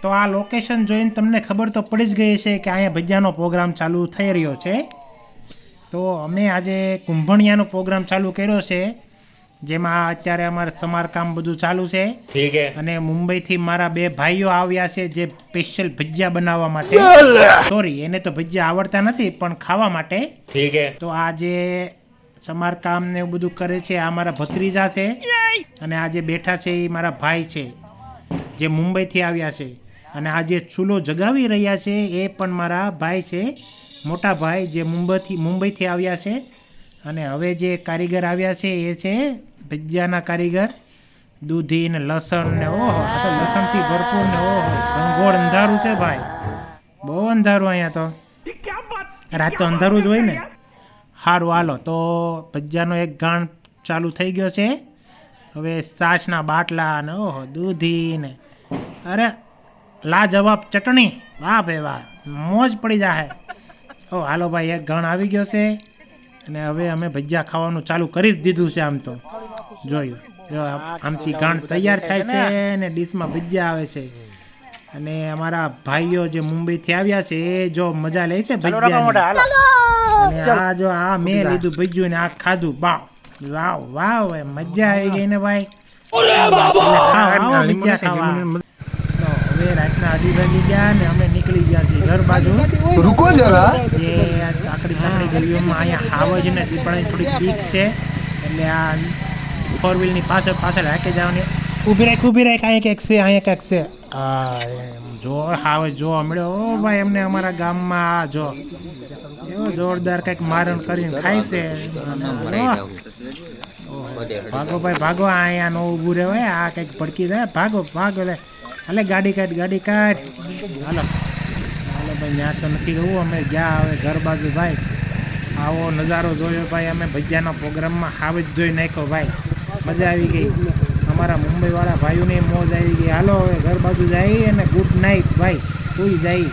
તો આ લોકેશન જોઈને તમને ખબર તો પડી જ ગઈ છે કે અહીંયા ભજીયાનો પ્રોગ્રામ ચાલુ થઈ રહ્યો છે. તો અમે આજે કુંભણિયાનો પ્રોગ્રામ ચાલુ કર્યો છે, જેમાં અત્યારે અમારે સમારકામ બધું ચાલુ છે. ઠીક છે. અને મુંબઈથી મારા બે ભાઈઓ આવ્યા છે જે સ્પેશિયલ ભજીયા બનાવવા માટે. સોરી, એને તો ભજીયા આવડતા નથી પણ ખાવા માટે. ઠીક છે. તો આ જે સમારકામ ને એવું બધું કરે છે આ મારા ભત્રીજા છે, અને આ જે બેઠા છે એ મારા ભાઈ છે જે મુંબઈથી આવ્યા છે. અને આ જે ચૂલો જગાવી રહ્યા છે એ પણ મારા ભાઈ છે, મોટા ભાઈ, જે મુંબઈથી આવ્યા છે. અને હવે જે કારીગર આવ્યા છે એ છે ભજીયાના કારીગર, દૂધી ને લસણ ને. ઓહો, આ તો લસણથી ભરપૂર ને. ઓહો, ઘનઘોર અંધારું છે ભાઈ, બહુ અંધારું અહીંયા તો. રાત તો અંધારું જ હોય ને. સારું, હાલો તો ભજીયાનો એક ગાણ ચાલુ થઈ ગયો છે. હવે છાશના બાટલા ને, ઓહો, દૂધી ને, અરે લાજવાબ ચટણી, વાહ ભાઈ વાહ, મોજ પડી જાય. ઓ હાલો ભાઈ, એક ગણ આવી ગયો છે અને હવે અમે ભજીયા ખાવાનું ચાલુ કરી જ દીધું છે. આમ તો જોયું, જો આમથી ગણ તૈયાર થાય છે ને ડીશમાં ભજીયા આવે છે. અને અમારા ભાઈઓ જે મુંબઈથી આવ્યા છે એ જો મજા લે છે ભજીયા. અને આ જો આ મેં લીધું ભજીયું ને આ ખાધું, વાહ વાહ વાહ, મજા આવી ગઈ ને ભાઈ. ભજીયા ખાવા. હવે રાતના 8 વાગી ગયા ને અમે નીકળી ગયા છીએ ઘર બાજુ. રૂકો જરા, જે આકડી ગલીઓમાં અહીંયા હાવજ ને દીપડાની થોડી બીક છે, એટલે આ 4 વ્હીલની પાછળ હાકે જવાની. ઊભી રાખ, અહીંયા ક્યાંક છે, અહીંયા ક્યાંક છે. જો હાવજ જોવા મળ્યો. ઓ ભાઈ, એમને અમારા ગામમાં જો એવો જોરદાર કંઈક મારણ કરીને ખાય છે. ભાગો ભાઈ ભાગો, અહીંયા નો ઊભું રહે, આ કંઈક ભડકી જાય. ભાગો લે, હાલે ગાડી કાઢ. હાલો ભાઈ, ત્યાં તો નથી રહેવું, અમે ગયા હવે ઘર બાજુ ભાઈ. આવો નજારો જોયો ભાઈ, અમે ભજીયાના પ્રોગ્રામમાં હાવ જ જોઈ નાખ્યો ભાઈ, મજા આવી ગઈ. અમારા મુંબઈવાળા ભાઈઓને મોજ આવી ગઈ. હાલો હવે ઘર બાજુ જઈએ અને ગુડ નાઇટ ભાઈ, સુઈ જાય.